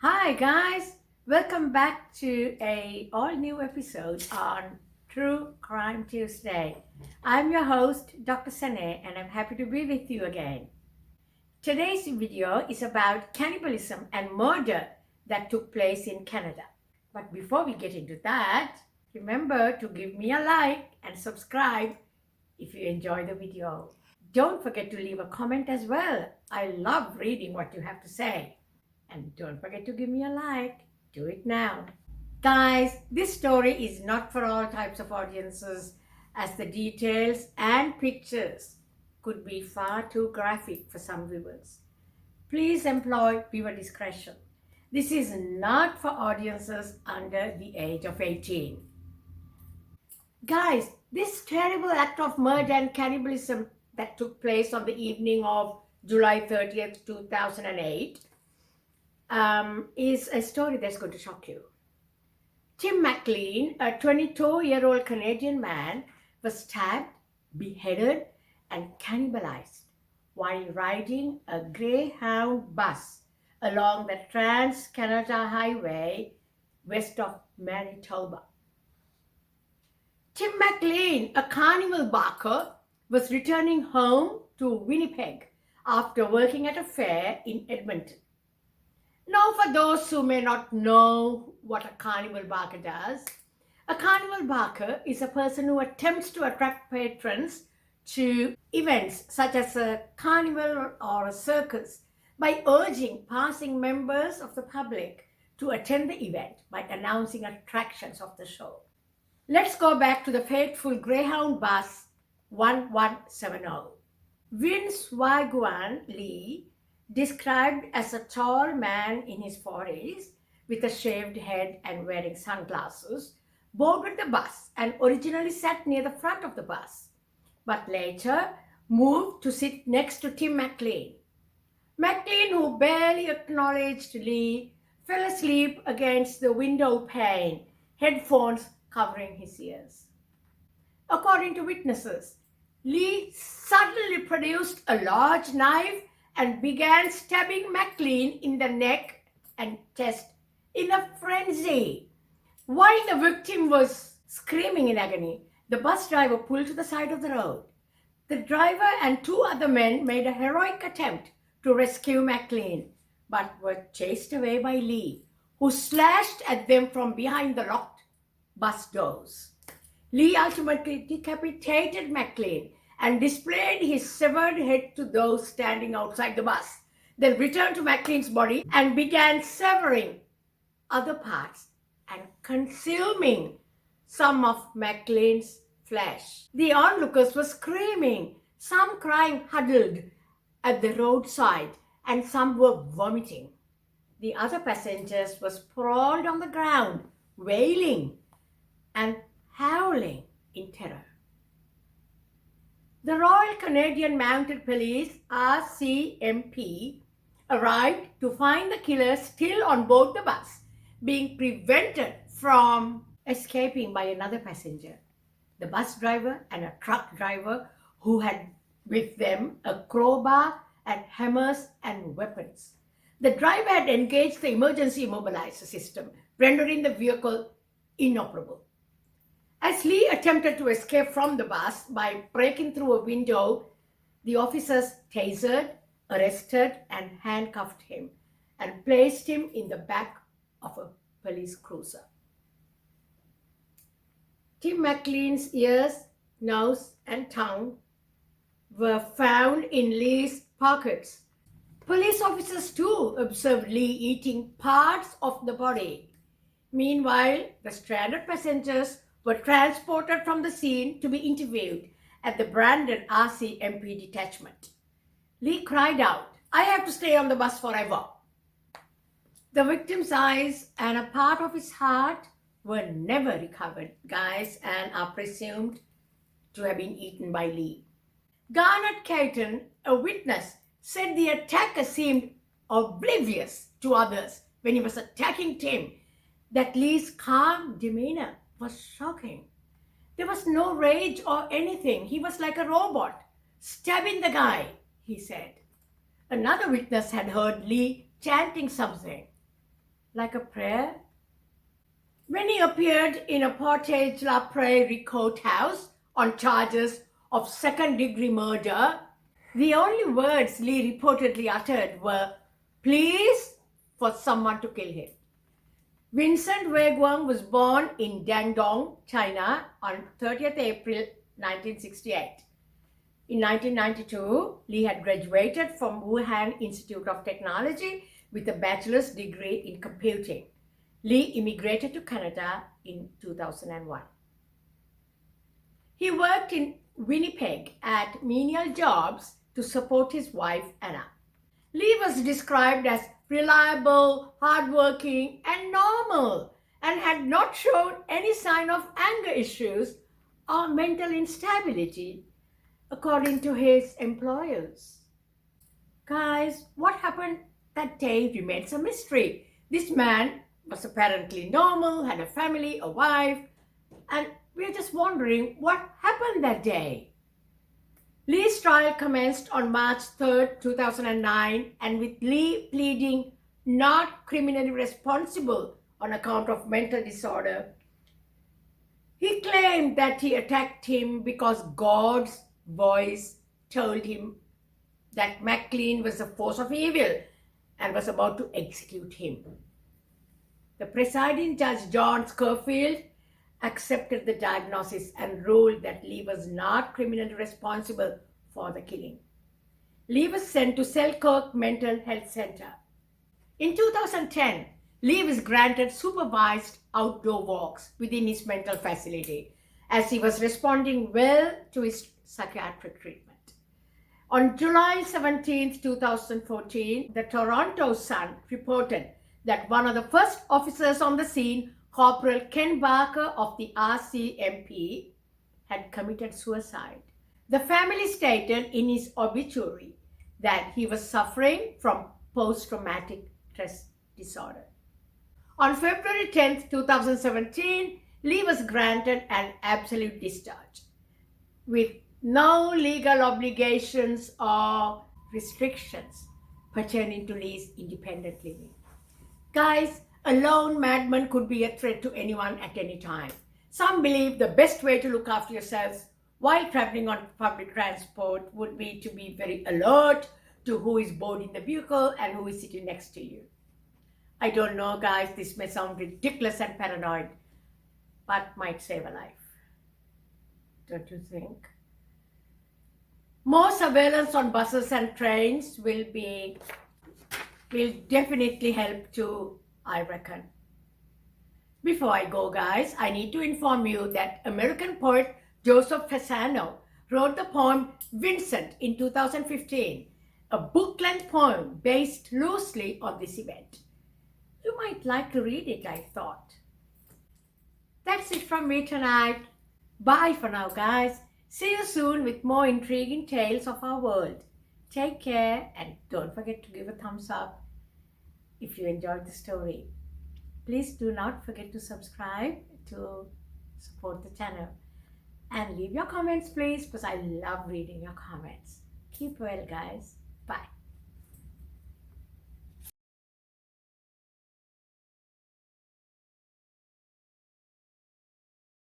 Hi guys, welcome back to a all new episode on True Crime Tuesday. I'm your host Dr. Sane and I'm happy to be with you again. Today's video is about cannibalism and murder that took place in Canada. But before we get into that, remember to give me a like and subscribe if you enjoy the video. Don't forget to leave a comment as well. I love reading what you have to say. And don't forget to give me a like. Do it now. Guys, this story is not for all types of audiences as the details and pictures could be far too graphic for some viewers. Please employ viewer discretion. This is not for audiences under the age of 18. Guys, this terrible act of murder and cannibalism that took place on the evening of July 30th, 2008 is a story that's going to shock you. Tim McLean, a 22-year-old Canadian man, was stabbed, beheaded, and cannibalized while riding a Greyhound bus along the Trans-Canada Highway west of Manitoba. Tim McLean, a carnival barker, was returning home to Winnipeg after working at a fair in Edmonton. Now, for those who may not know what a carnival barker does, a carnival barker is a person who attempts to attract patrons to events such as a carnival or a circus by urging passing members of the public to attend the event by announcing attractions of the show. Let's go back to the fateful Greyhound bus 1170. Vince Wagwan Lee, described as a tall man in his 40s with a shaved head and wearing sunglasses, boarded the bus and originally sat near the front of the bus, but later moved to sit next to Tim McLean. McLean, who barely acknowledged Lee, fell asleep against the window pane, headphones covering his ears. According to witnesses, Lee suddenly produced a large knife and began stabbing McLean in the neck and chest in a frenzy. While the victim was screaming in agony, the bus driver pulled to the side of the road. The driver and two other men made a heroic attempt to rescue McLean, but were chased away by Lee, who slashed at them from behind the locked bus doors. Lee ultimately decapitated McLean and displayed his severed head to those standing outside the bus, then returned to McLean's body and began severing other parts and consuming some of McLean's flesh. The onlookers were screaming, some crying huddled at the roadside, and some were vomiting. The other passengers were sprawled on the ground, wailing and howling in terror. The Royal Canadian Mounted Police, RCMP, arrived to find the killers still on board the bus, being prevented from escaping by another passenger, the bus driver and a truck driver who had with them a crowbar and hammers and weapons. The driver had engaged the emergency immobilizer system, rendering the vehicle inoperable. As Lee attempted to escape from the bus by breaking through a window, the officers tasered, arrested, and handcuffed him and placed him in the back of a police cruiser. Tim McLean's ears, nose, and tongue were found in Lee's pockets. Police officers too observed Lee eating parts of the body. Meanwhile, the stranded passengers were transported from the scene to be interviewed at the Brandon RCMP detachment. Lee cried out, "I have to stay on the bus forever." The victim's eyes and a part of his heart were never recovered, guys, and are presumed to have been eaten by Lee. Garnet Caton, a witness, said the attacker seemed oblivious to others when he was attacking Tim, that Lee's calm demeanor was shocking. There was no rage or anything. He was like a robot, stabbing the guy, he said. Another witness had heard Lee chanting something. like a prayer? When he appeared in a Portage la Prairie courthouse on charges of second-degree murder, the only words Lee reportedly uttered were, "Please," for someone to kill him. Vincent Wei was born in Dandong, China on 30th April 1968. In 1992, Lee had graduated from Wuhan Institute of Technology with a bachelor's degree in computing. Lee immigrated to Canada in 2001. He worked in Winnipeg at menial jobs to support his wife, Anna. Lee was described as reliable, hardworking, and normal, and had not shown any sign of anger issues or mental instability, according to his employers. Guys, what happened that day remains a mystery. This man was apparently normal, had a family, a wife, and we're just wondering what happened that day. Lee's trial commenced on March 3, 2009, and with Lee pleading not criminally responsible on account of mental disorder, he claimed that he attacked him because God's voice told him that McLean was a force of evil and was about to execute him. The presiding judge, John Schofield, accepted the diagnosis and ruled that Lee was not criminally responsible for the killing. Lee was sent to Selkirk Mental Health Center. In 2010, Lee was granted supervised outdoor walks within his mental facility as he was responding well to his psychiatric treatment. On July 17, 2014, the Toronto Sun reported that one of the first officers on the scene, Corporal Ken Barker of the RCMP, had committed suicide. The family stated in his obituary that he was suffering from post-traumatic stress disorder. On February 10, 2017, Lee was granted an absolute discharge with no legal obligations or restrictions pertaining to Lee's independent living. Guys, a lone madman could be a threat to anyone at any time. Some believe the best way to look after yourselves while traveling on public transport would be to be very alert to who is boarding the vehicle and who is sitting next to you. I don't know, guys, this may sound ridiculous and paranoid, but might save a life. Don't you think? More surveillance on buses and trains will definitely help too, I reckon. Before I go, guys, I need to inform you that American poet Joseph Fasano wrote the poem Vincent in 2015, a book-length poem based loosely on this event. You might like to read it, I thought. That's it from me tonight. Bye for now, guys. See you soon with more intriguing tales of our world. Take care and don't forget to give a thumbs up if you enjoyed the story. Please do not forget to subscribe to support the channel. And leave your comments, please, because I love reading your comments. Keep well, guys. Bye.